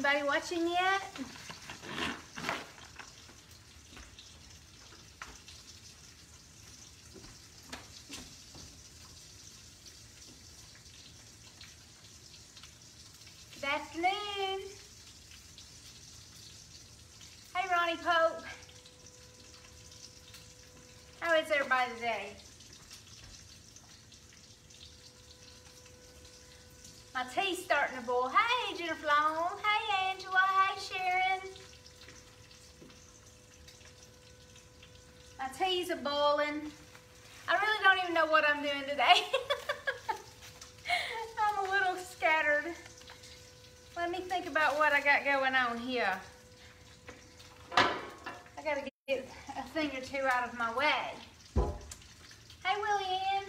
Anybody watching yet? Good afternoon. Hey, Ronnie Pope. How is everybody today? My tea's starting to boil. Hey, Jennifer Long. Hey, Angela. Hey, Sharon. My tea's a boiling. I really don't even know what I'm doing today. I'm a little scattered. Let me think about what I got going on here. I gotta get a thing or two out of my way. Hey, Willie-Ann.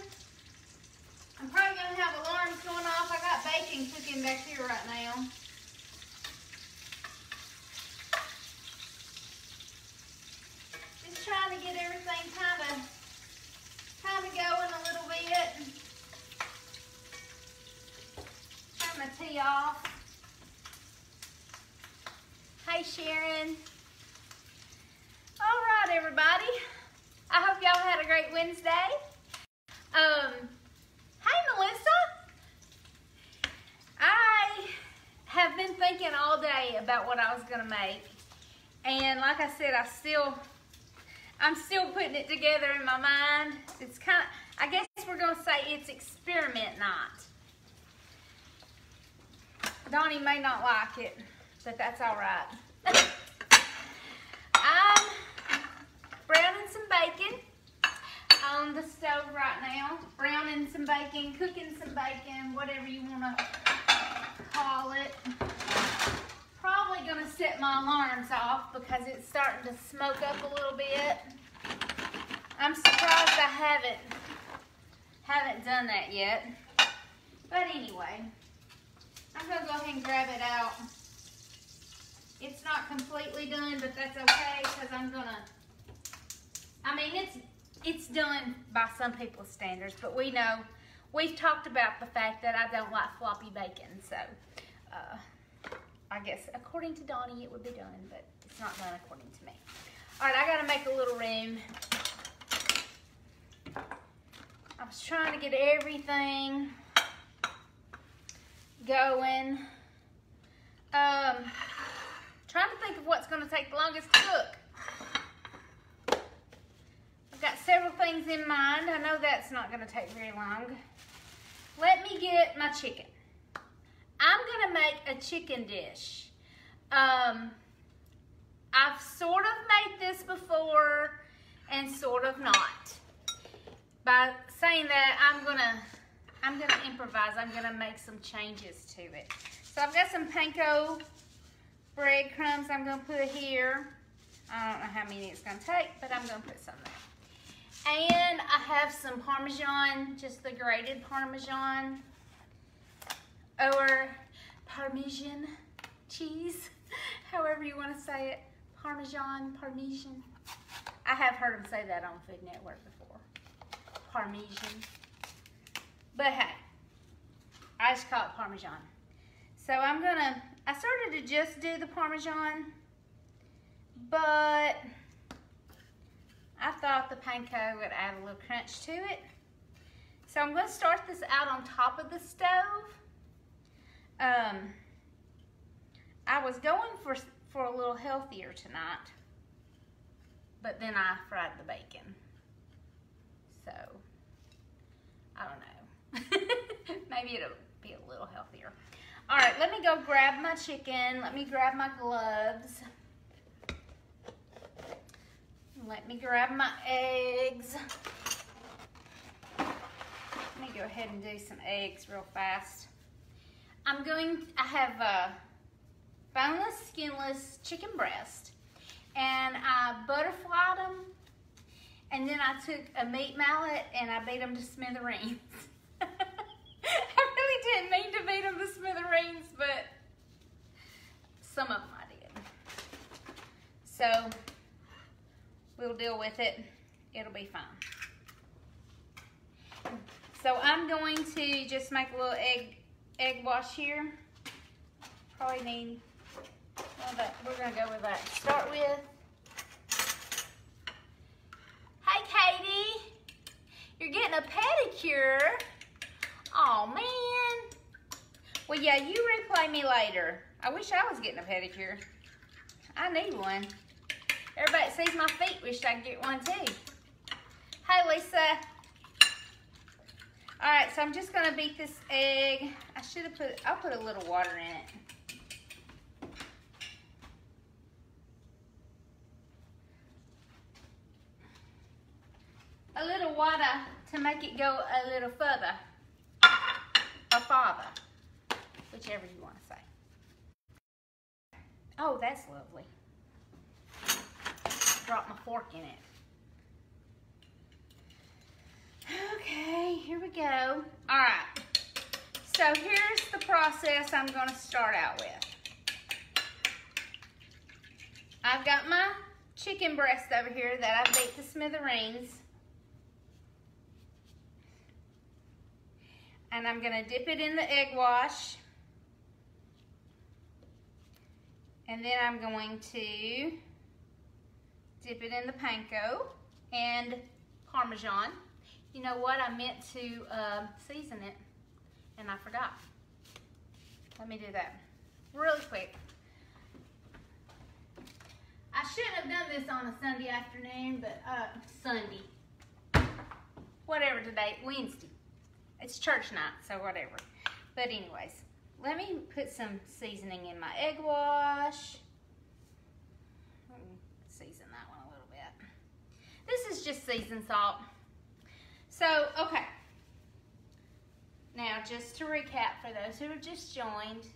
I'm probably gonna have alarms going off. I got bacon cooking back here right now. Just trying to get everything kind of going a little bit. Turn my tea off. Hey, Sharon. All right, everybody. I hope y'all had a great Wednesday. Hey, Melissa. I have been thinking all day about what I was gonna make, and like I said, I'm still putting it together in my mind. It's kind of, I guess we're gonna say it's experiment night. Donnie may not like it, but that's all right. I'm browning some bacon on the stove right now. Browning some bacon, cooking some bacon, whatever you want to call it. Probably going to set my alarms off because it's starting to smoke up a little bit. I'm surprised I haven't done that yet. But anyway, I'm going to go ahead and grab it out. It's not completely done, but that's okay because it's done by some people's standards, but we've talked about the fact that I don't like floppy bacon, so I guess according to Donnie it would be done, but it's not done according to me. All right, I gotta make a little room. I was trying to get everything going. Trying to think of what's gonna take the longest to cook. I've got several things in mind. I know that's not going to take very long. Let me get my chicken. I'm going to make a chicken dish. I've sort of made this before and sort of not. By saying that, I'm gonna improvise. I'm gonna make some changes to it. So I've got some panko breadcrumbs I'm gonna put here. I don't know how many it's gonna take, but I'm gonna put some there. And I have some Parmesan, just the grated Parmesan, or Parmesan cheese, however you want to say it. Parmesan. I have heard them say that on Food Network before. Parmesan. But hey, I just call it Parmesan. So I started to just do the Parmesan, but I thought the panko would add a little crunch to it. So I'm going to start this out on top of the stove. I was going for a little healthier tonight, but then I fried the bacon. So, I don't know. Maybe it'll be a little healthier. All right, let me go grab my chicken. Let me grab my gloves. Let me grab my eggs. Let me go ahead and do some eggs real fast. I have boneless, skinless chicken breast, and I butterflied them, and then I took a meat mallet and I beat them to smithereens. I really didn't mean to beat them to smithereens, but some of them I did. So we'll deal with it. It'll be fine. So I'm going to just make a little egg wash here. Probably need Well, we're gonna go with that. Start with, hey Katie, you're getting a pedicure. Oh man. Well, yeah, you replay me later. I wish I was getting a pedicure. I need one. Everybody that sees my feet wish I could get one too. Hey Lisa. All right, so I'm just gonna beat this egg. I'll put a little water in it. A little water to make it go a little further. Or farther. Whichever you want to say. Oh, that's lovely. Drop my fork in it. Okay, here we go. All right, so here's the process I'm going to start out with. I've got my chicken breast over here that I beat to smithereens. And I'm going to dip it in the egg wash. And then I'm going to dip it in the panko and Parmesan. You know what? I meant to season it, and I forgot. Let me do that really quick. I shouldn't have done this on a Sunday afternoon, but Sunday. Whatever today, Wednesday. It's church night, so whatever. But anyways, let me put some seasoning in my egg wash. Season that one a little bit. This is just seasoned salt. So, okay. Now, just to recap for those who have just joined,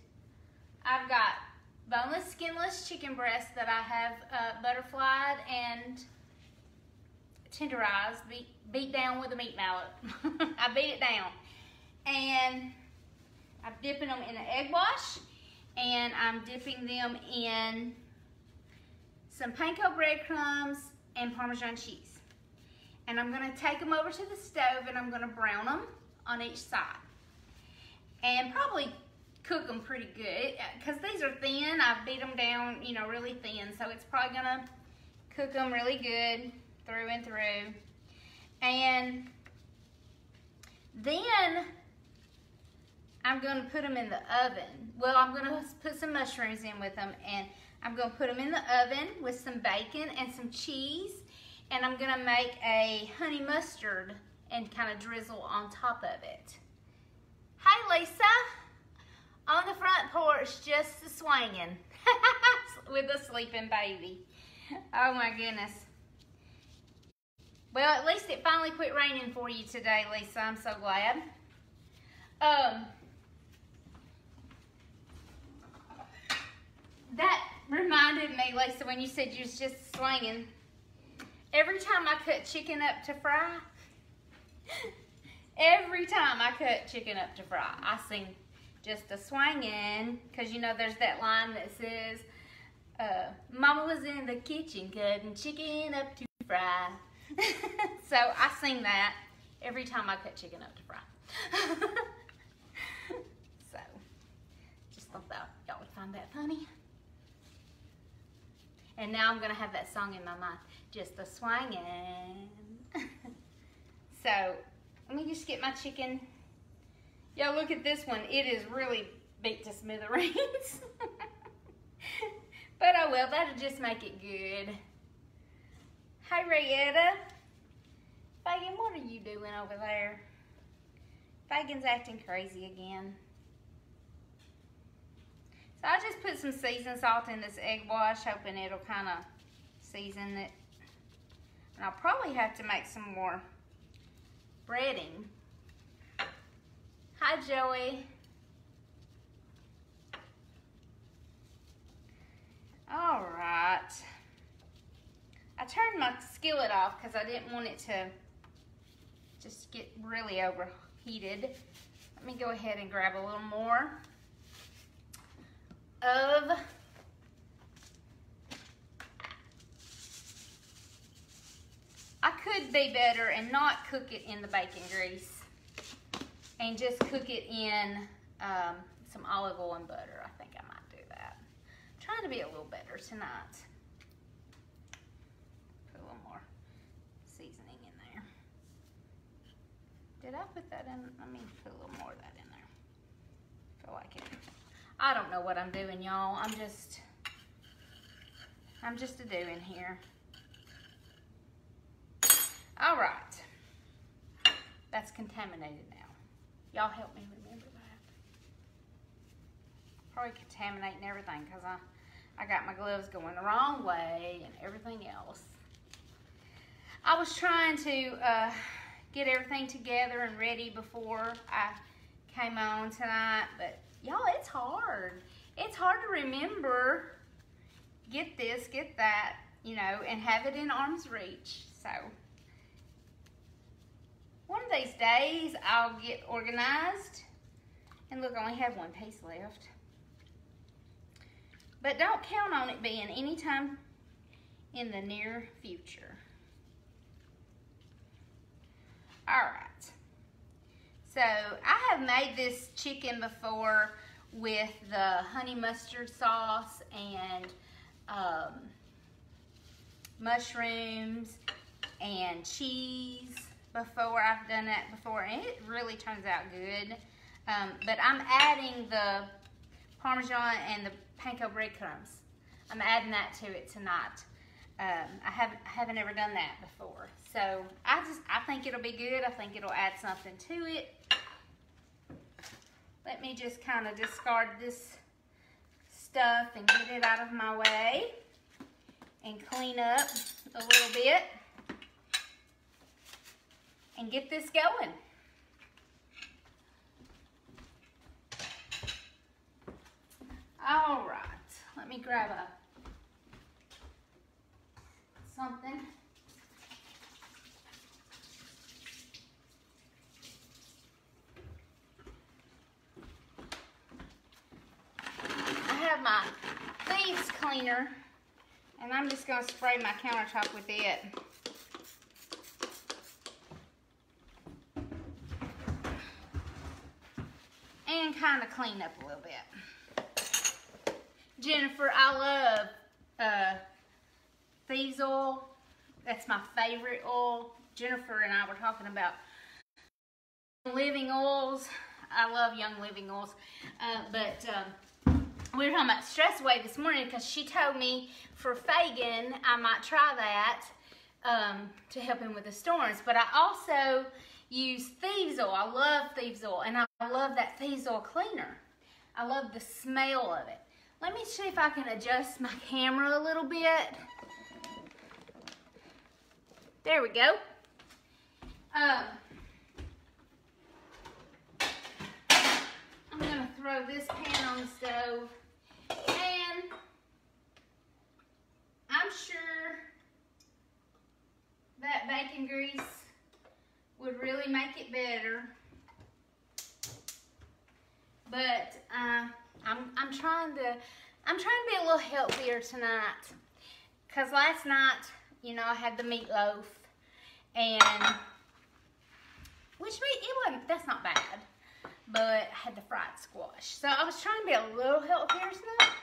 I've got boneless, skinless chicken breast that I have butterflied and tenderized, beat down with a meat mallet. I beat it down. And I'm dipping them in an egg wash, and I'm dipping them in some panko breadcrumbs and Parmesan cheese. And I'm gonna take them over to the stove and I'm gonna brown them on each side. And probably cook them pretty good, because these are thin. I've beat them down, you know, really thin. So it's probably gonna cook them really good through and through. And then I'm gonna put them in the oven. Well, I'm gonna put some mushrooms in with them, and I'm gonna put them in the oven with some bacon and some cheese. And I'm gonna make a honey mustard and kind of drizzle on top of it. Hi Lisa, on the front porch, just swinging with a sleeping baby. Oh my goodness. Well, at least it finally quit raining for you today, Lisa. I'm so glad. That reminded me, Lisa, when you said you was just swinging. Every time I cut chicken up to fry, I sing just a swinging, because you know there's that line that says, Mama was in the kitchen cutting chicken up to fry. So I sing that every time I cut chicken up to fry. So, just thought that y'all would find that funny. And now I'm gonna have that song in my mind, just a swinging. So, let me just get my chicken. Y'all look at this one, it is really beat to smithereens. But oh well, that'll just make it good. Hi Rayetta. Fagan, what are you doing over there? Fagan's acting crazy again. So I just put some seasoned salt in this egg wash, hoping it'll kind of season it. And I'll probably have to make some more breading. Hi Joey. All right. I turned my skillet off because I didn't want it to just get really overheated. Let me go ahead and grab a little more of I could be better and not cook it in the bacon grease and just cook it in some olive oil and butter. I think I might do that. I'm trying to be a little better tonight. Put a little more seasoning in there. Did I put that in? Let me put a little more of that in there. Feel like it. I don't know what I'm doing, y'all. I'm just a doing here. All right. That's contaminated now. Y'all help me remember that. Probably contaminating everything because I got my gloves going the wrong way and everything else. I was trying to get everything together and ready before I came on tonight, but y'all, it's hard. It's hard to remember, get this, get that, you know, and have it in arm's reach. So one of these days I'll get organized. And look, I only have one piece left. But don't count on it being anytime in the near future. All right. So I have made this chicken before with the honey mustard sauce and mushrooms and cheese before. I've done that before and it really turns out good. But I'm adding the Parmesan and the panko breadcrumbs. I'm adding that to it tonight. I haven't ever done that before. So I think it'll be good. I think it'll add something to it. Let me just kind of discard this stuff and get it out of my way and clean up a little bit and get this going. All right, let me grab something. I have my thieves cleaner and I'm just gonna spray my countertop with it. And kind of clean up a little bit. Jennifer, I love thieves oil. That's my favorite oil. Jennifer and I were talking about living oils. I love Young Living oils. But we were talking about Stress Away this morning because she told me for Fagin I might try that to help him with the storms. But I also use thieves oil. I love thieves oil. And I love that thieves oil cleaner. I love the smell of it. Let me see if I can adjust my camera a little bit. There we go. I'm gonna throw this pan on the stove, and I'm sure that bacon grease would really make it better. But I'm trying to be a little healthier tonight. Cause last night, you know, I had the meatloaf, and that's not bad. But I had the fried squash. So I was trying to be a little healthier tonight.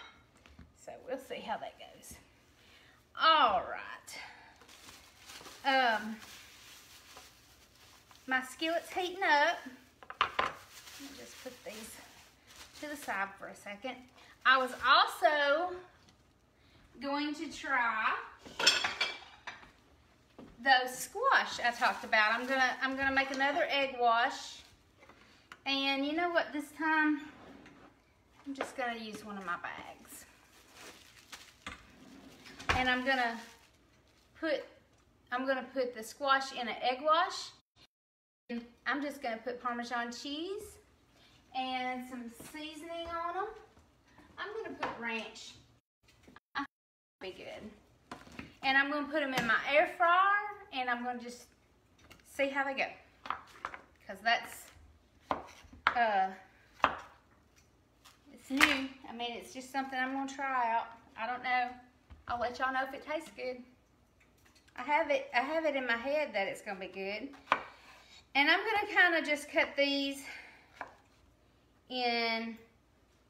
So we'll see how that goes. All right. My skillet's heating up. Let me just put these to the side for a second. I was also going to try those squash I talked about. I'm gonna make another egg wash. And you know what, this time I'm just gonna use one of my bags. And I'm gonna put the squash in an egg wash. And I'm just gonna put Parmesan cheese and some seasoning on them. I'm gonna put ranch. I think it'll be good. And I'm gonna put them in my air fryer, and I'm gonna just see how they go. Cause that's it's new. I mean, it's just something I'm gonna try out. I don't know. I'll let y'all know if it tastes good. I have it in my head that it's gonna be good. And I'm gonna kind of just cut these in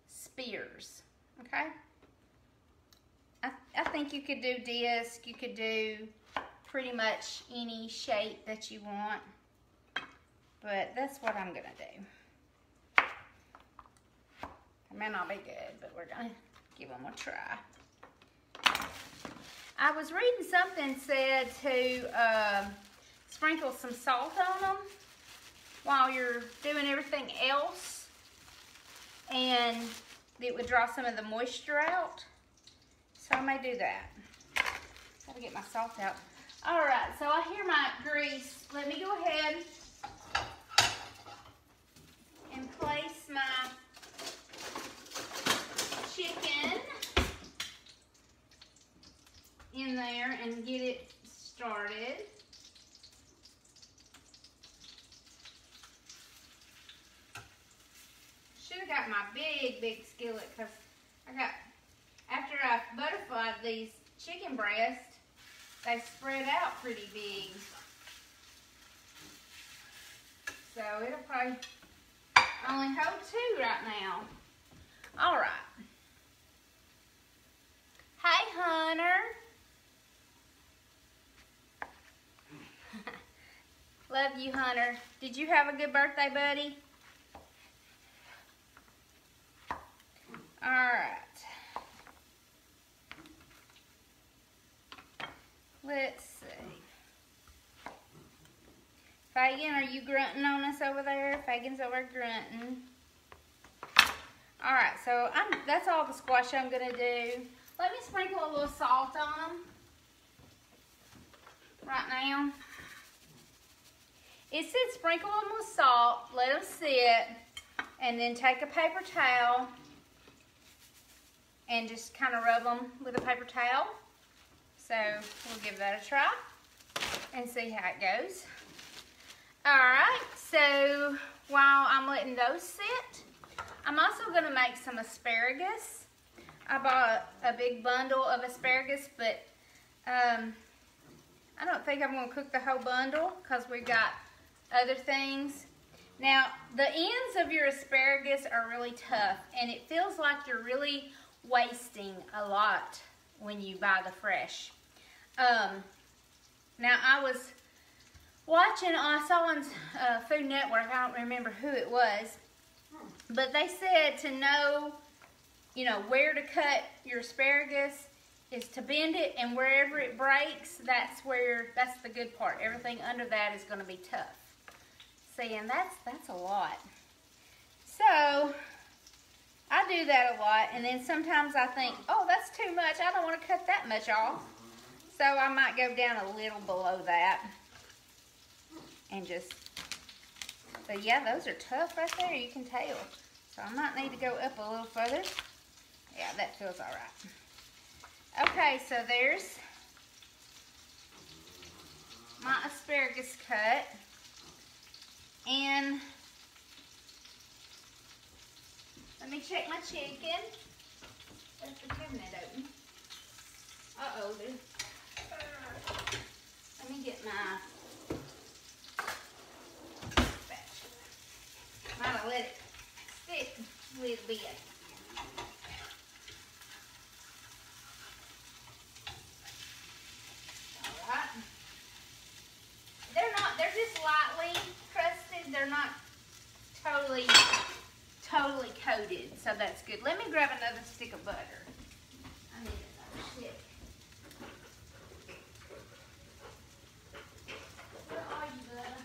spears, okay? I think you could do disc, you could do pretty much any shape that you want, but that's what I'm gonna do. It may not be good, but we're gonna give them a try. I was reading something said to sprinkle some salt on them while you're doing everything else, and it would draw some of the moisture out. So I may do that. Gotta get my salt out. All right, so I hear my grease. Let me go ahead and place my chicken in there and get it started. Should have got my big skillet, because after I butterflied these chicken breasts, they spread out pretty big. So it'll probably only hold 2 right now. All right. Hey, Hunter. Love you, Hunter. Did you have a good birthday, buddy? All right. Let's see. Fagin, are you grunting on us over there? Fagin's over grunting. All right, so that's all the squash I'm gonna do. Let me sprinkle a little salt on them right now. It said sprinkle them with salt, let them sit, and then take a paper towel and just kind of rub them with a paper towel. So we'll give that a try and see how it goes. All right, so while I'm letting those sit, I'm also gonna make some asparagus. I bought a big bundle of asparagus, but I don't think I'm gonna cook the whole bundle because we got other things. Now, the ends of your asparagus are really tough, and it feels like you're really wasting a lot when you buy the fresh. Now, I was watching, I saw on Food Network, I don't remember who it was, but they said to know, you know, where to cut your asparagus is to bend it, and wherever it breaks, that's the good part. Everything under that is going to be tough. See, and that's a lot. So I do that a lot, and then sometimes I think, oh, that's too much. I don't want to cut that much off. So I might go down a little below that and just, but yeah, those are tough right there, you can tell. So I might need to go up a little further. Yeah, that feels all right. Okay, so there's my asparagus cut. And let me check my chicken. Left the cabinet open. Uh-oh, let me get my spatula. Might have let it stick a little bit. Alright. They're just lightly crusted. They're not totally coated, so that's good. Let me grab another stick of butter. I need another stick. Where are you, butter?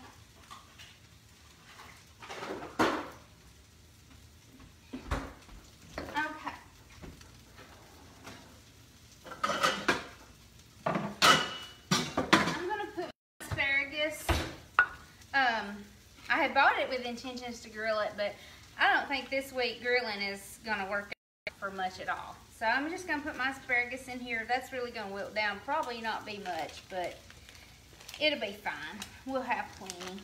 Okay. I'm gonna put asparagus. I had bought it with intentions to grill it, but I don't think this week grilling is gonna work for much at all. So I'm just gonna put my asparagus in here. That's really gonna wilt down. Probably not be much, but it'll be fine. We'll have plenty.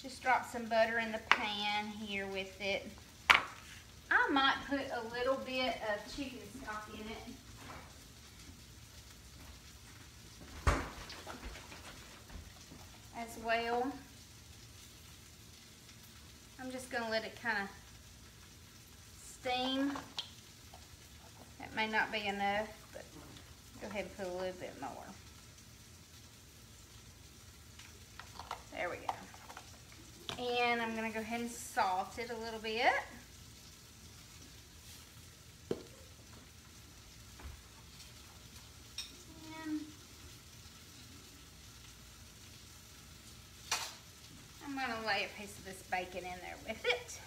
Just drop some butter in the pan here with it. I might put a little bit of chicken stock in it. As well. I'm just going to let it kind of steam. That may not be enough, but go ahead and put a little bit more. There we go. And I'm gonna go ahead and salt it a little bit. And I'm gonna lay a piece of this bacon in there with it.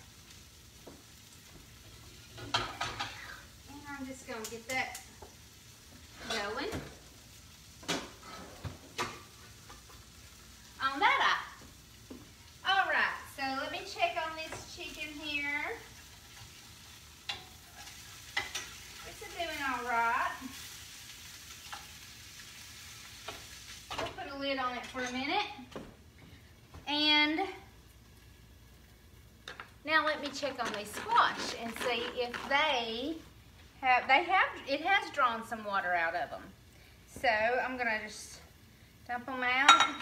And I'm just gonna get that going. On that eye. All right, so let me check on this chicken here. It's doing all right. We'll put a lid on it for a minute. And now let me check on these squash and see if it has drawn some water out of them. So I'm gonna just dump them out.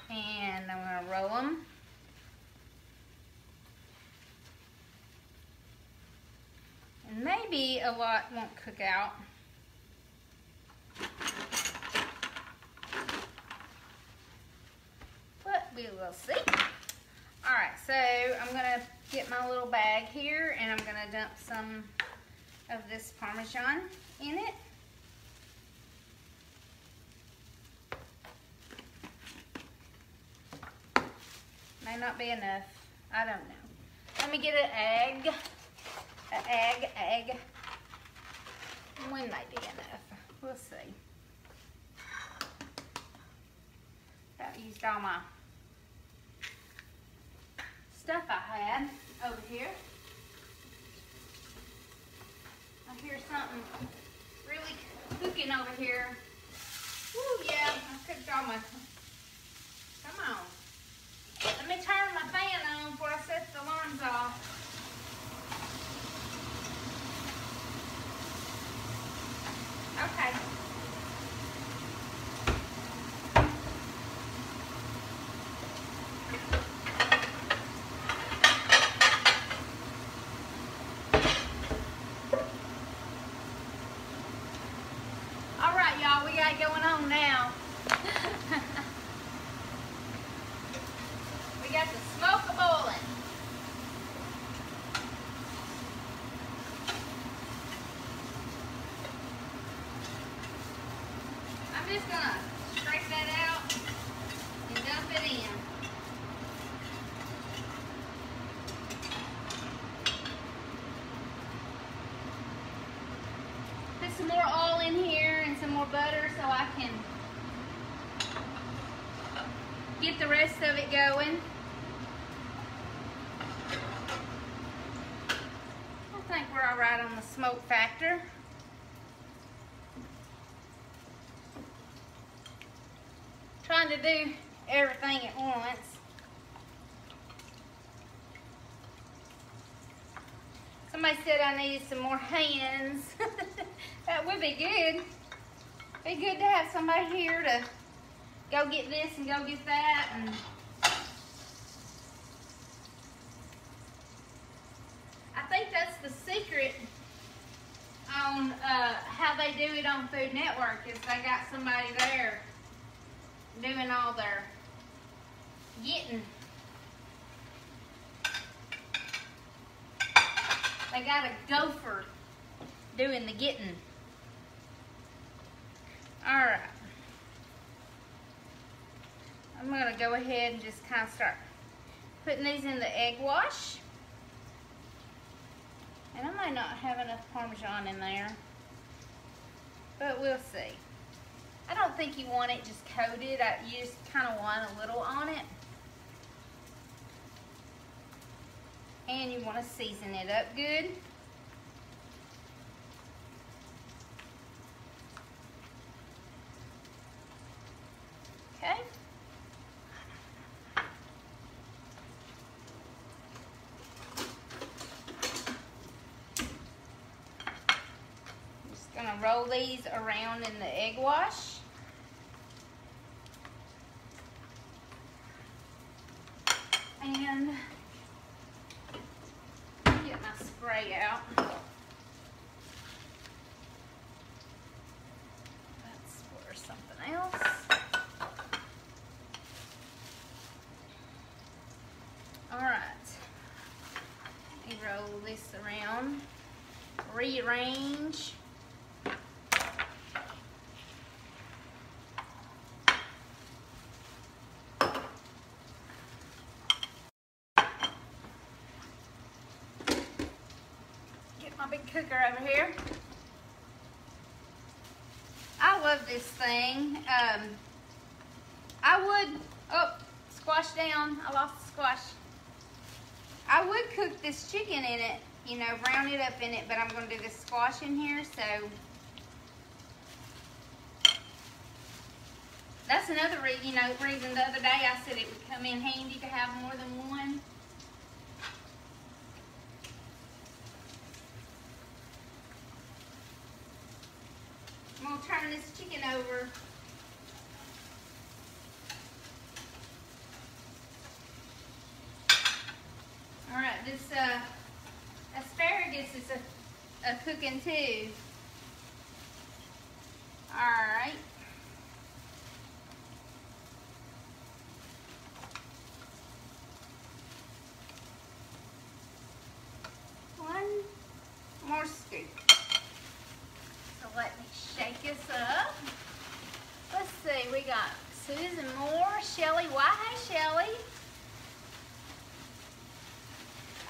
And I'm gonna roll them. And maybe a lot won't cook out. But we will see. All right, so I'm gonna get my little bag here and I'm gonna dump some of this Parmesan in it. May not be enough. I don't know. Let me get an egg. Egg. One might be enough. We'll see. About used all my stuff I had over here. I hear something really cooking over here. Woo, yeah, I cooked all my... Come on. Let me turn my fan on before I set the alarms off. Okay. All right, y'all, we got it going on now. We got the smoke a-boiling. I'm just gonna scrape that out and dump it in. Put some more oil in here and some more butter so I can get the rest of it going. I think we're all right on the smoke factor. Trying to do everything at once. Somebody said I needed some more hands. That would be good. Be good to have somebody here to go get this and go get that. And I think that's the secret on how they do it on Food Network, is they got somebody there doing all their getting. They got a gopher doing the getting. All right. I'm gonna go ahead and just kind of start putting these in the egg wash. And I might not have enough Parmesan in there, but we'll see. I don't think you want it just coated. You just kind of want a little on it. And you want to season it up good. Okay. Just gonna roll these around in the egg wash. And rearrange. Get my big cooker over here. I love this thing. I would, oh, squash down. I lost the squash. I would cook this chicken in it, you know, brown it up in it, but I'm going to do this squash in here, so. That's another reason, reason the other day I said it would come in handy to have more than one. I'm going to turn this chicken over. All right, this asparagus is a cooking too. All right. One more scoop. So let me shake this up. Let's see, we got Susan Moore, Shelly. Why, hey, Shelly.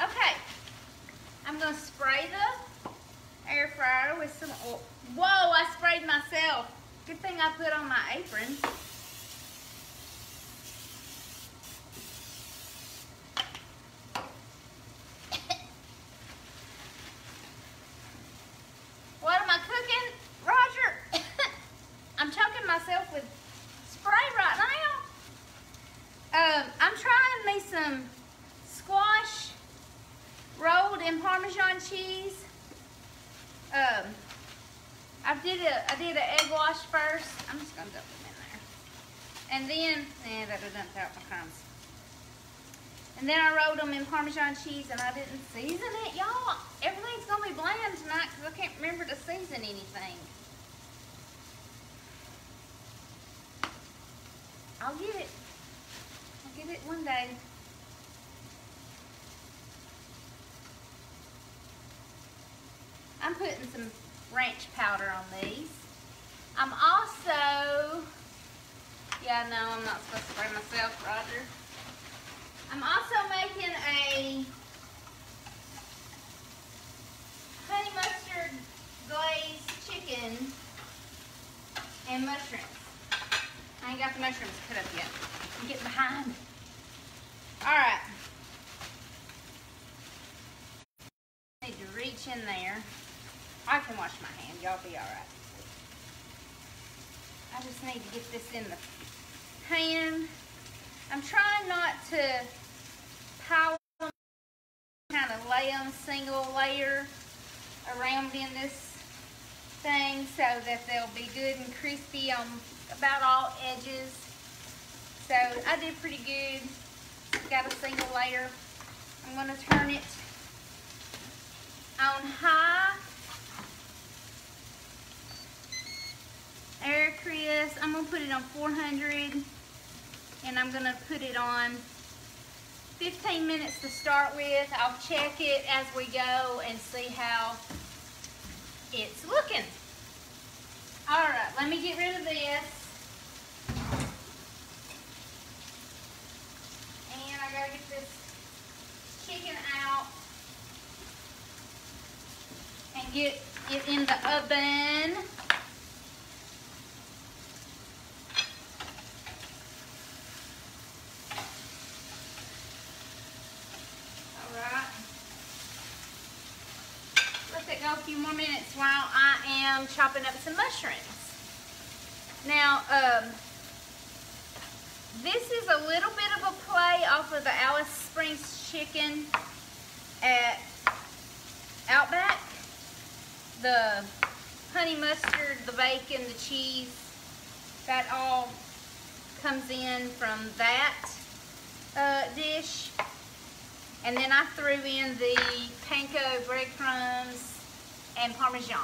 Okay, I'm gonna spray the air fryer with some oil. Whoa, I sprayed myself. Good thing I put on my apron. What am I cooking, Roger? I'm choking myself with spray right now. I'm trying me some squash rolled in Parmesan cheese. I did an egg wash first. I'm just gonna dump them in there, and then that dumped out my crumbs. And then I rolled them in Parmesan cheese, and I didn't season it, y'all. Everything's gonna be bland tonight because I can't remember to season anything. I'll get it. I'll get it one day. I'm putting some ranch powder on these. I'm also, yeah, no, I'm not supposed to spray myself, Roger. I'm also making a honey mustard glazed chicken and mushrooms. I ain't got the mushrooms cut up yet. I'm getting behind. All right. Need to reach in there. I can wash my hand. Y'all be all right. I just need to get this in the pan. I'm trying not to pile them, kind of lay them single layer around in this thing so that they'll be good and crispy on about all edges. So I did pretty good. Got a single layer. I'm going to turn it on high. Air crisp. I'm going to put it on 400 and I'm going to put it on 15 minutes to start with. I'll check it as we go and see how it's looking. All right, let me get rid of this. And I gotta get this chicken out and get it in the oven. Go a few more minutes while I am chopping up some mushrooms. Now, this is a little bit of a play off of the Alice Springs chicken at Outback. The honey mustard, the bacon, the cheese, that all comes in from that dish. And then I threw in the panko breadcrumbs and Parmesan.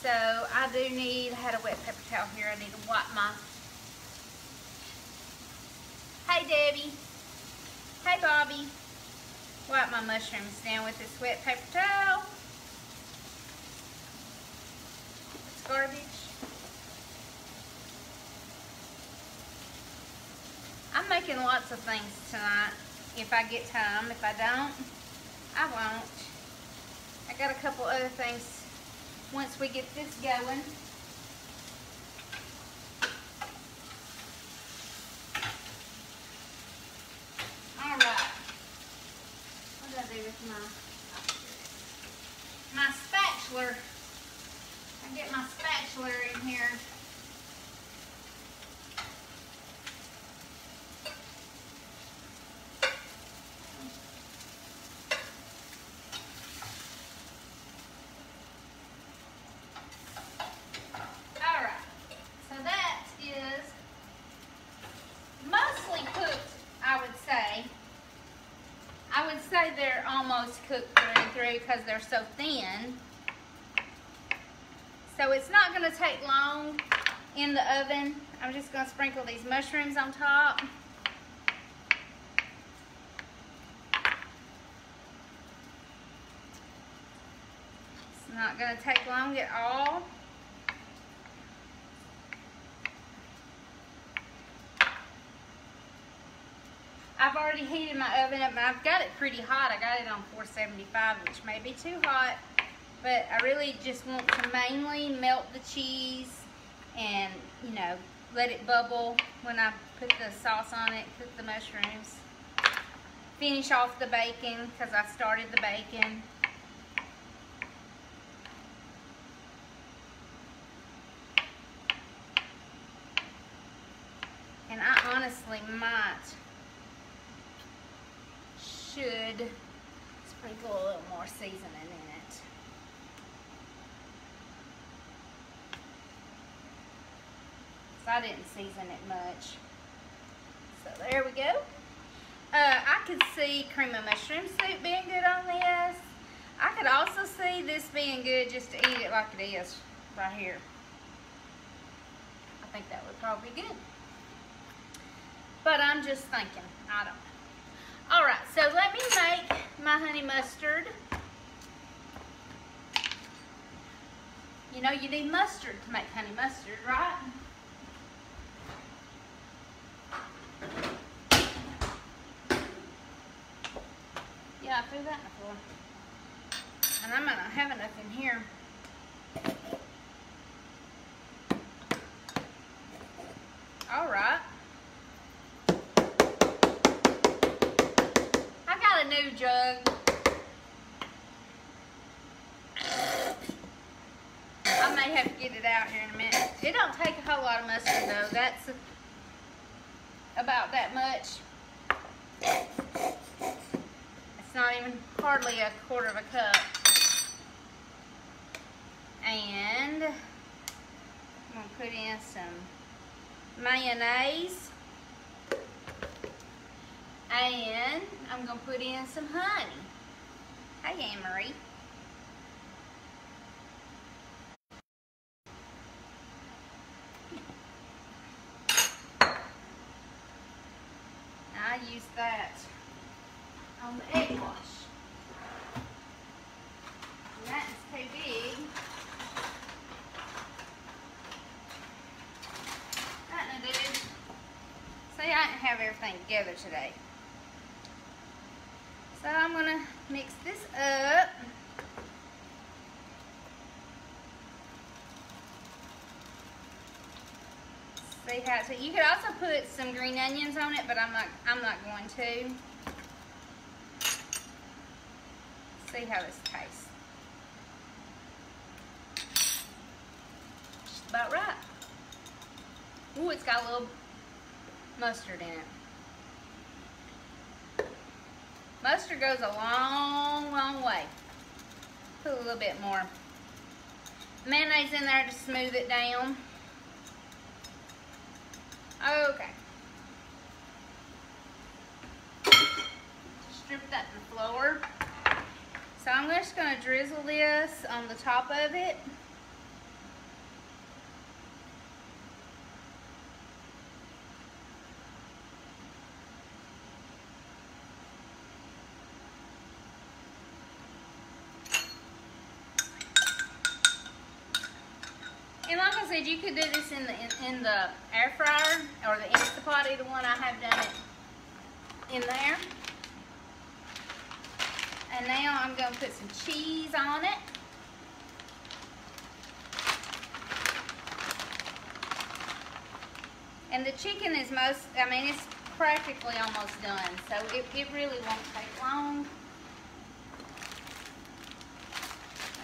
So I do need, I had a wet paper towel here, I need to wipe my, hey Debbie, hey Bobby, wipe my mushrooms down with this wet paper towel. making lots of things tonight. If I get time. If I don't, I won't. I got a couple other things once we get this going. Alright. What did I do with my spatula? I get my spatula in here. They're almost cooked through and through because they're so thin. So it's not going to take long in the oven. I'm just going to sprinkle these mushrooms on top. It's not going to take long at all. I've already heated my oven up and I've got it pretty hot. I got it on 475, which may be too hot, but I really just want to mainly melt the cheese and, you know, let it bubble when I put the sauce on it, cook the mushrooms. Finish off the bacon because I started the bacon. And I honestly should sprinkle a little more seasoning in it. So I didn't season it much. So there we go. I could see cream of mushroom soup being good on this. I could also see this being good just to eat it like it is right here. I think that would probably be good. But I'm just thinking, I don't know. Alright, so let me make my honey mustard. You know, you need mustard to make honey mustard, right? Yeah, I threw that in the floor. And I might not have enough in here. Alright. A new jug. I may have to get it out here in a minute. It don't take a whole lot of mustard though. That's about that much. It's not even hardly a quarter of a cup. And I'm gonna put in some mayonnaise. And I'm going to put in some honey. Hey, Anne-Marie. I use that on the egg wash. And that is too big. Nothing to do. See, I didn't have everything together today. So I'm going to mix this up. See how it's, you could also put some green onions on it, but I'm not going to. See how this tastes. Just about right. Ooh, it's got a little mustard in it. Mustard goes a long, long way. Put a little bit more mayonnaise in there to smooth it down. Okay. Strip that in the flour. So I'm just going to drizzle this on the top of it. And like I said, you could do this in the air fryer or the Instapot, either one. I have done it in there. And now I'm going to put some cheese on it. And the chicken is it's practically almost done, so it really won't take long.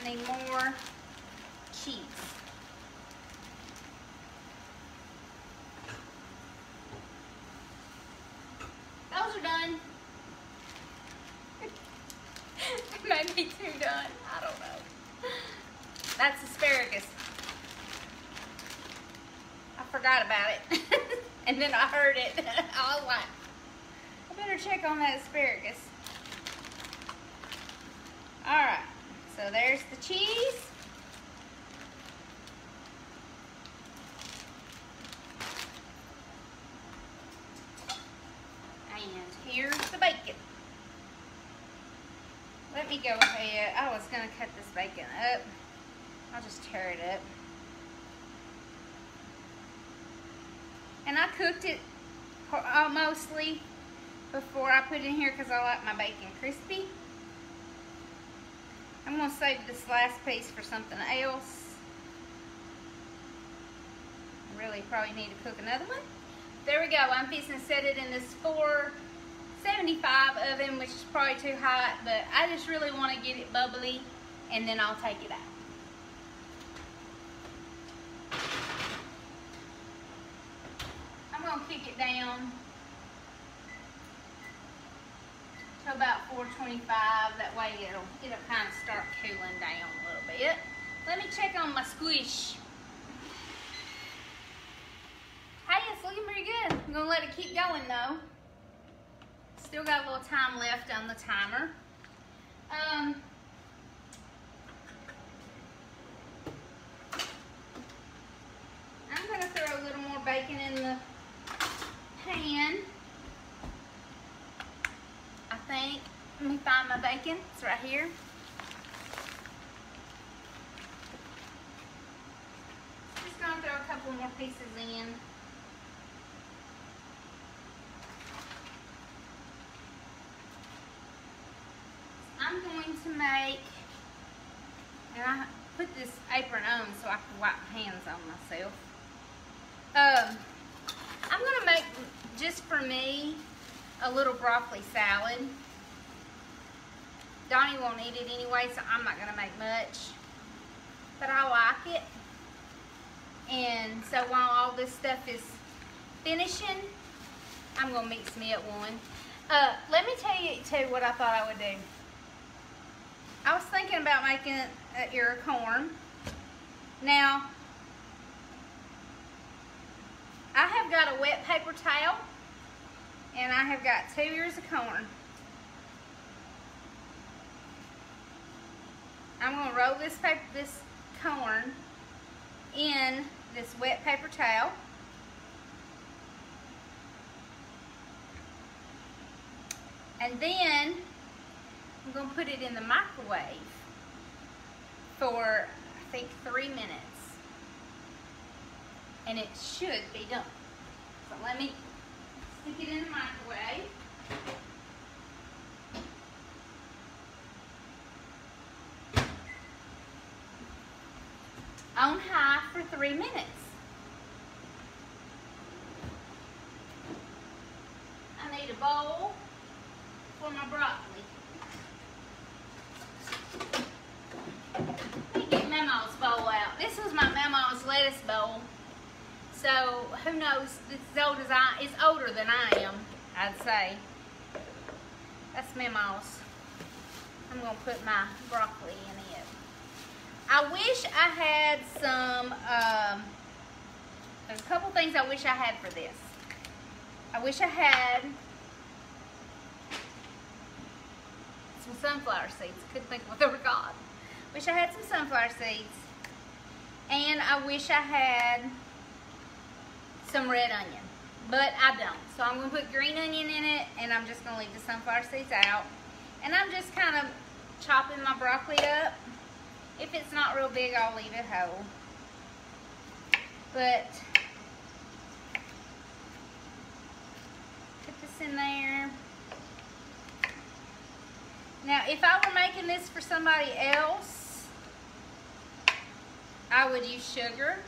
I need more cheese. Those are done. Maybe two done. I don't know. That's asparagus. I forgot about it. And then I heard it. I was like, I better check on that asparagus. Alright. So there's the cheese. And here's the bacon. Let me go ahead. I was going to cut this bacon up. I'll just tear it up. And I cooked it mostly before I put it in here because I like my bacon crispy. I'm going to save this last piece for something else. I really probably need to cook another one. There we go. I'm fixing to set it in this 475 oven, which is probably too hot, but I just really want to get it bubbly, and then I'll take it out. I'm going to kick it down to about 425. That way it'll kind of start cooling down a little bit. Let me check on my squish. Hey, it's looking pretty good. I'm going to let it keep going though. Still got a little time left on the timer. I'm going to throw a little more bacon in the pan. I think. Let me find my bacon. It's right here. Just going to throw a couple more pieces in. I'm going to make, and I put this apron on so I can wipe my hands on myself. I'm going to make, just for me, a little broccoli salad. Donnie won't eat it anyway, so I'm not going to make much. But I like it. And so while all this stuff is finishing, I'm going to mix me up one. Let me tell you, too, what I thought I would do. I was thinking about making an ear of corn. Now, I have got a wet paper towel, and I have got 2 ears of corn. I'm going to roll this corn in this wet paper towel. And then I'm going to put it in the microwave for, I think, 3 minutes. And it should be done. So let me stick it in the microwave. On high for 3 minutes. I need a bowl for my broccoli. Let me get Mama's bowl out. This was my Mama's lettuce bowl. So who knows? It's older than I am, I'd say. That's Mama's. I'm gonna put my broccoli in it. I wish I had some, there's a couple things I wish I had for this. I wish I had some sunflower seeds. Couldn't think of what they were called. Wish I had some sunflower seeds. And I wish I had some red onion. But I don't. So I'm going to put green onion in it, and I'm just going to leave the sunflower seeds out. And I'm just kind of chopping my broccoli up. If it's not real big, I'll leave it whole. But put this in there. Now, if I were making this for somebody else, I would use sugar.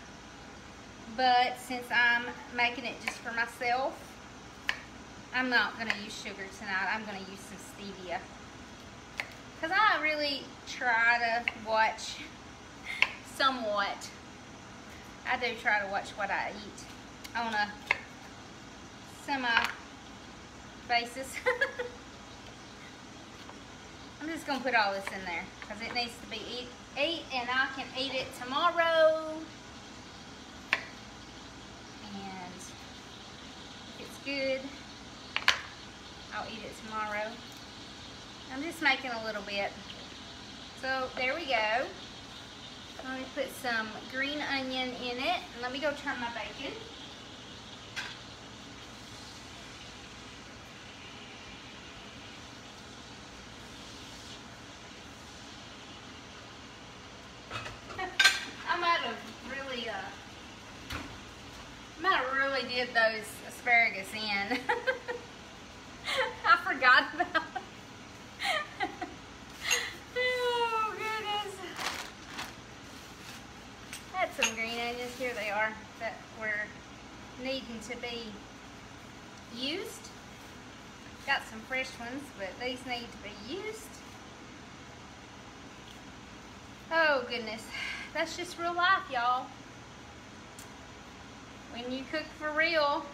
But since I'm making it just for myself, I'm not going to use sugar tonight. I'm going to use some stevia. Because I really try to watch somewhat. I do try to watch what I eat on a semi-basis. I'm just going to put all this in there because it needs to be eat and I can eat it tomorrow. And if it's good, I'll eat it tomorrow. I'm just making a little bit. So there we go. Let me put some green onion in it. And let me go turn my bacon. I might have really did those asparagus in. I forgot about it. Oh, goodness. I had some green onions. Here they are that were needing to be used. Got some fresh ones, but these need to be used. Oh, goodness. That's just real life, y'all. When you cook for real,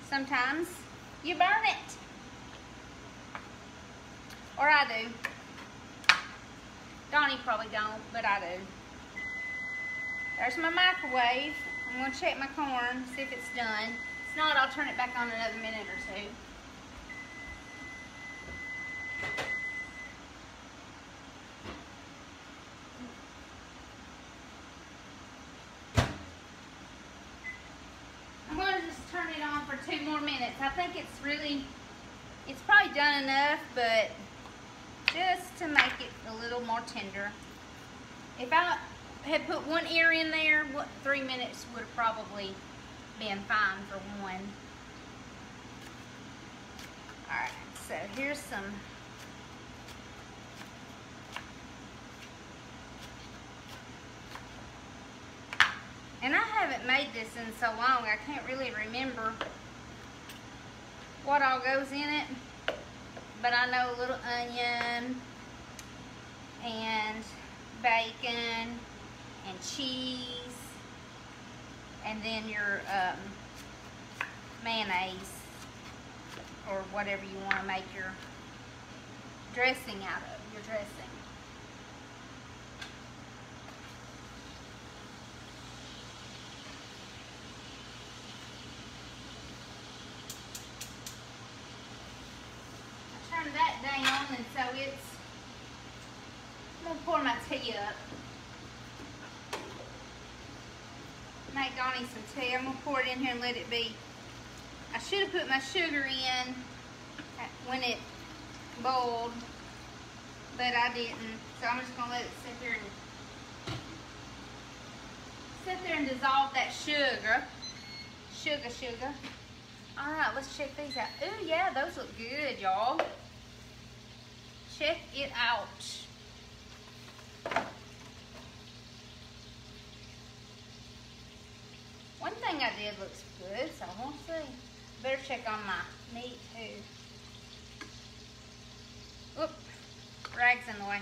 sometimes you burn it. Or I do. Donnie probably don't, but I do. There's my microwave. I'm going to check my corn, see if it's done. If not, I'll turn it back on another minute or two. I'm going to just turn it on for 2 more minutes. I think it's probably done enough, but just to make it a little more tender. If I had put 1 ear in there, 3 minutes would have probably been fine for one. Alright, so here's some and I haven't made this in so long, I can't really remember what all goes in it, but I know a little onion and bacon and cheese and then your mayonnaise or whatever you want to make your dressing out of, your dressing. Turn that down, and so I'm gonna pour my tea up. Make Donnie some tea. I'm gonna pour it in here and let it be. I should have put my sugar in when it boiled, but I didn't. So I'm just gonna let it sit there and dissolve that sugar. Sugar. All right, let's check these out. Ooh, yeah, those look good, y'all. Check it out. One thing I did looks good, so I want to see. Better check on my meat too. Oop, rag's in the way.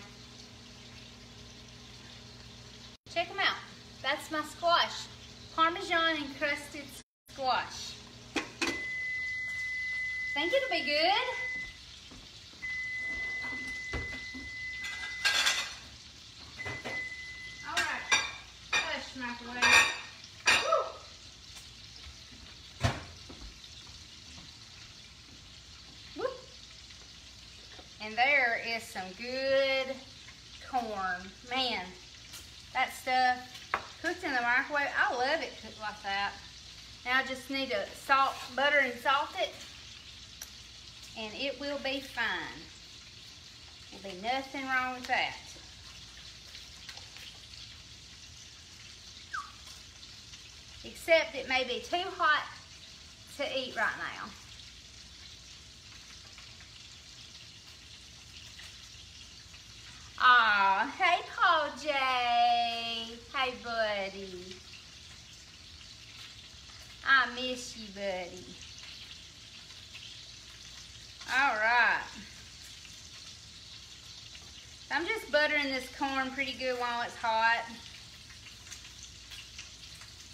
Check them out. That's my squash. Parmesan and crusted squash. Think it'll be good. All right, hush, microwave. Woo. Woo. And there is some good corn. Man, that stuff cooked in the microwave. I love it cooked like that. Now I just need to butter and salt it. And it will be fine. There'll be nothing wrong with that. Except it may be too hot to eat right now. buddy. I miss you, buddy. All right. I'm just buttering this corn pretty good while it's hot.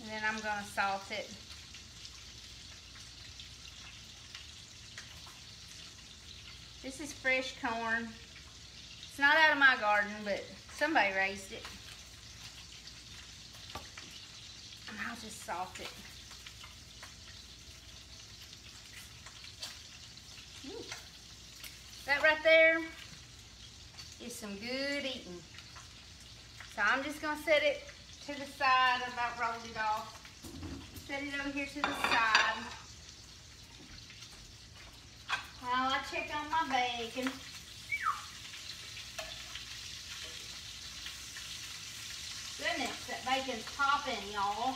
And then I'm gonna salt it. This is fresh corn. It's not out of my garden, but somebody raised it. And I'll just salt it. Ooh. That right there is some good eating. So I'm just gonna set it to the side. I about rolled it off. Set it over here to the side. While I check on my bacon. Goodness, that bacon's popping, y'all.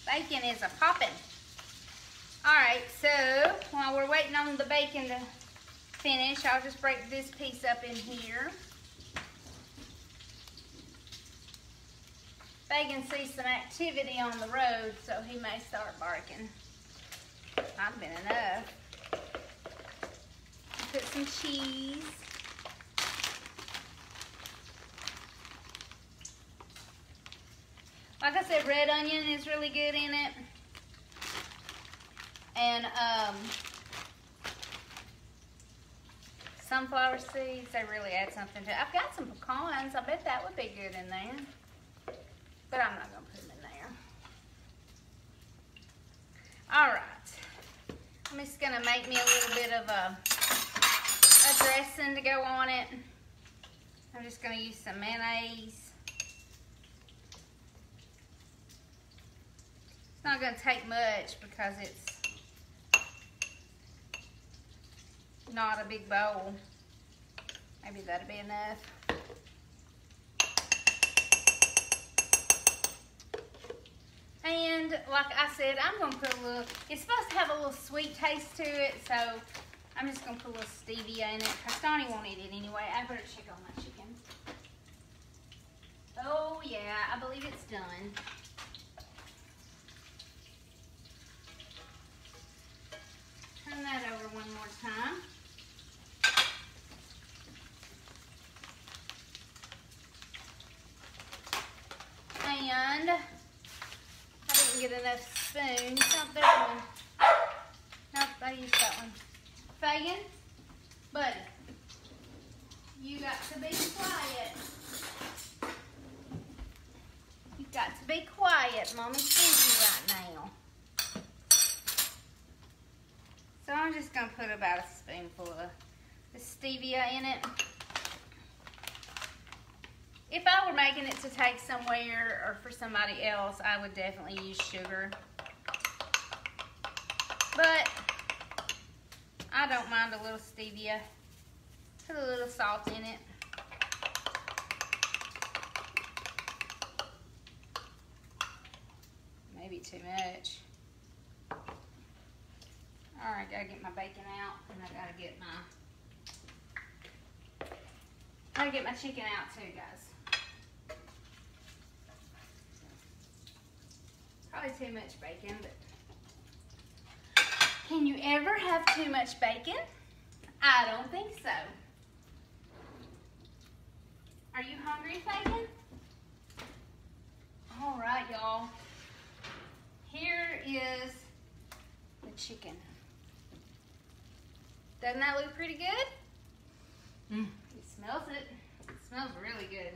Bacon is a popping. Alright, so while we're waiting on the bacon to finish, I'll just break this piece up in here. Bacon sees some activity on the road, so he may start barking. I've been enough. Put some cheese. Like I said, red onion is really good in it. And sunflower seeds, they really add something to it. I've got some pecans. I bet that would be good in there. But I'm not going to put them in there. Alright. I'm just going to make me a little bit of a dressing to go on it. I'm just going to use some mayonnaise. It's not going to take much because it's not a big bowl. Maybe that'll be enough. And like I said, I'm going to put a little, it's supposed to have a little sweet taste to it, so I'm just going to put a little stevia in it because Donnie won't eat it anyway. I better check on my chicken. Oh yeah, I believe it's done. Turn that over one more time. And I didn't get enough spoons. Not this one. Nope, I used that one. Fagin, buddy, you got to be quiet. You got to be quiet. Mommy's busy right now. So I'm just going to put about a spoonful of the stevia in it. If I were making it to take somewhere or for somebody else, I would definitely use sugar. But I don't mind a little stevia. Put a little salt in it. Maybe too much. Alright, gotta get my bacon out, and I gotta get my chicken out too, guys. Probably too much bacon, but can you ever have too much bacon? I don't think so. Are you hungry, Fagin? All right, y'all. Here is the chicken. Doesn't that look pretty good? It smells it. It smells really good.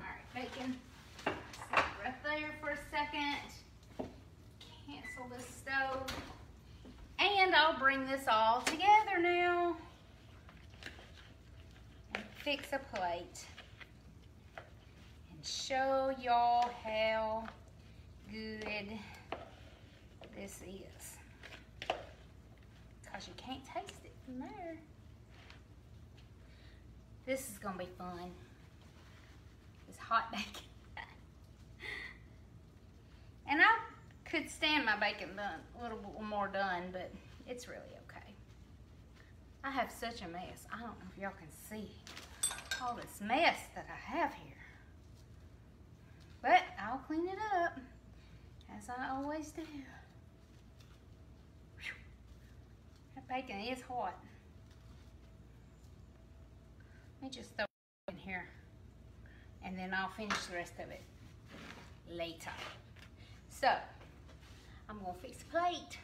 All right, bacon. Sit right there for a second. Cancel this stove. And I'll bring this all together now. And fix a plate. And show y'all how good this is. Because you can't taste it from there. This is going to be fun. This hot bacon. And I could stand my bacon done, a little more done, but it's really okay. I have such a mess. I don't know if y'all can see all this mess that I have here. But I'll clean it up, as I always do. Whew. That bacon is hot. Let me just throw it in here, and then I'll finish the rest of it later. So, I'm gonna fix a plate.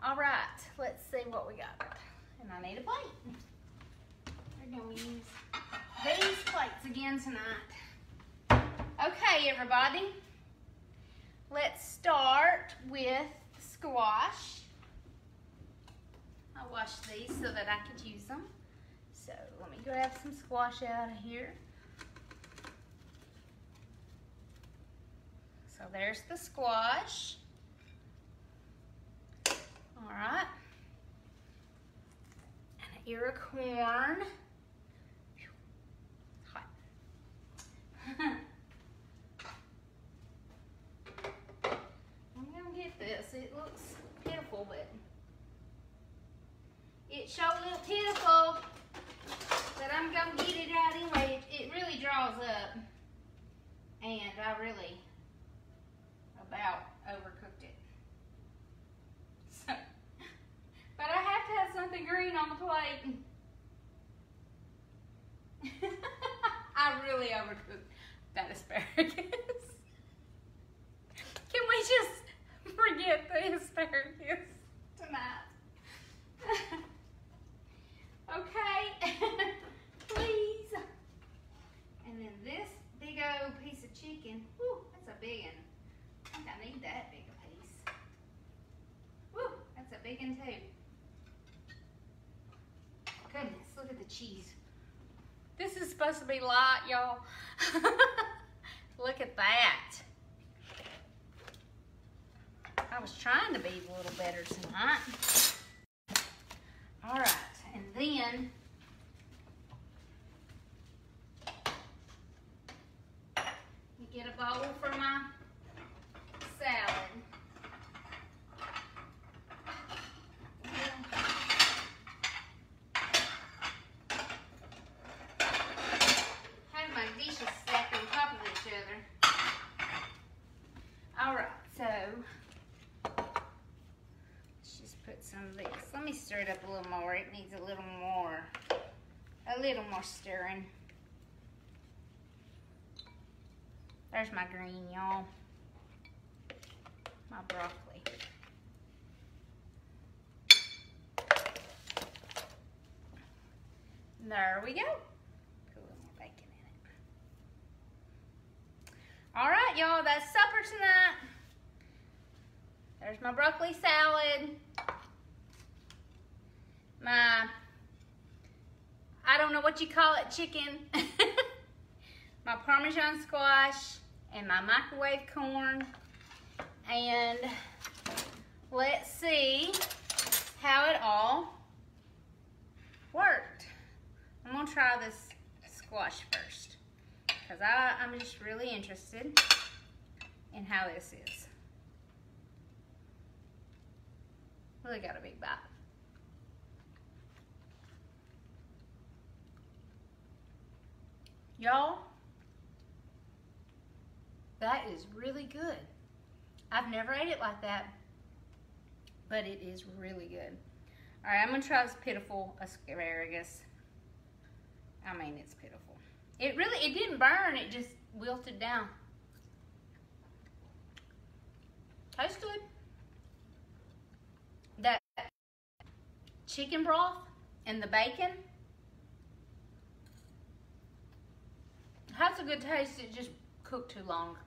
All right, let's see what we got. And I need a plate. We're gonna use these plates again tonight. Okay, everybody. Let's start with squash. I washed these so that I could use them. So let me grab some squash out of here. So there's the squash. All right. And an ear of corn. Whew. It's hot. I'm gonna get this. It looks pitiful, but it sure looks pitiful. But I'm gonna get it out anyway. It really draws up. And I really about overcooked it. So, but I have to have something green on the plate. I really overcooked that asparagus. Can we just forget the asparagus tonight? Okay, please. And then this big old piece of chicken. Whew, that's a big one. I think I need that big a piece. Whew, that's a big one too. Goodness, look at the cheese. This is supposed to be light, y'all. Look at that. I was trying to be a little better tonight. All right, and then you get a bowl for my salad. Have my dishes stacked on top of each other. All right, so let's just put some of this. Let me stir it up a little more. It needs a little more stirring. There's my green, y'all. My broccoli. There we go. Put a little more bacon in it. All right, y'all, that's supper tonight. There's my broccoli salad. My, I don't know what you call it, chicken. My Parmesan squash and my microwave corn. And let's see how it all worked. I'm gonna try this squash first because I'm just really interested in how this is. Really got a big bite. Y'all, that is really good. I've never ate it like that, but it is really good. All right, I'm gonna try this pitiful asparagus. I mean, it's pitiful. It didn't burn, it just wilted down. Tastes good. That chicken broth and the bacon has a good taste, it just cooked too long.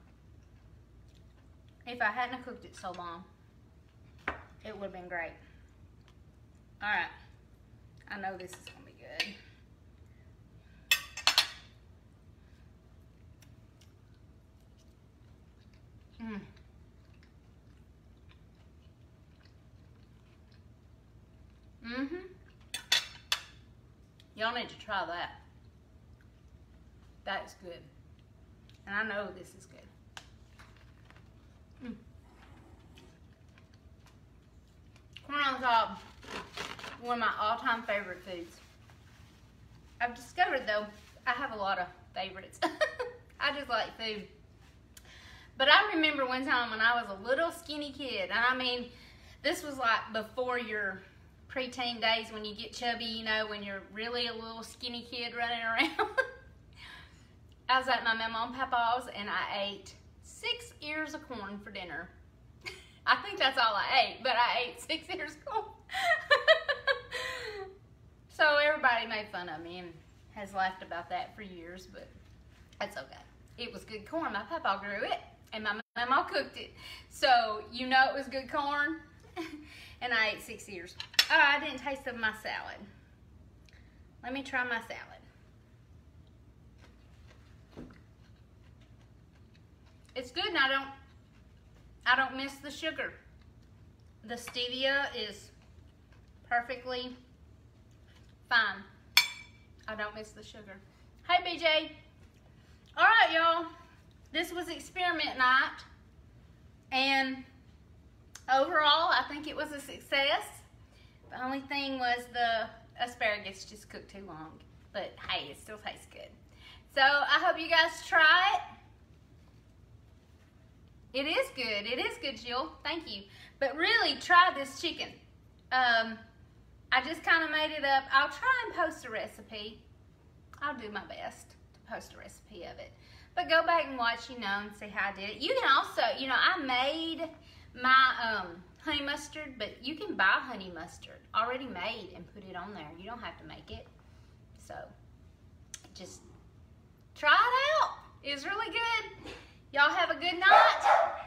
If I hadn't cooked it so long, it would have been great. All right, I know this is gonna be good. Y'all need to try that. That is good. And I know this is good. Corn on the cob. one of my all-time favorite foods. I've discovered, though, I have a lot of favorites. I just like food. But I remember one time when I was a little skinny kid, and I mean, this was like before your preteen days when you get chubby, you know, when you're really a little skinny kid running around. I was at my mama and papa's, and I ate 6 ears of corn for dinner. I think that's all I ate, but I ate 6 ears of corn. So everybody made fun of me and has laughed about that for years, but that's okay. It was good corn. My papa grew it, and my mama cooked it. So you know it was good corn, and I ate 6 ears. Oh, I didn't taste of my salad. Let me try my salad. It's good, and I don't miss the sugar. The stevia is perfectly fine. I don't miss the sugar. Hey, BJ. All right, y'all. This was experiment night, and overall, I think it was a success. The only thing was the asparagus just cooked too long, but hey, it still tastes good. So I hope you guys try it. It is good. It is good, Jill. Thank you. But really, try this chicken. I just kind of made it up. I'll try and post a recipe. I'll do my best to post a recipe of it. But go back and watch, you know, and see how I did it. You can also, you know, I made my honey mustard, but you can buy honey mustard already made and put it on there. You don't have to make it. So, just try it out. It's really good. Y'all have a good night.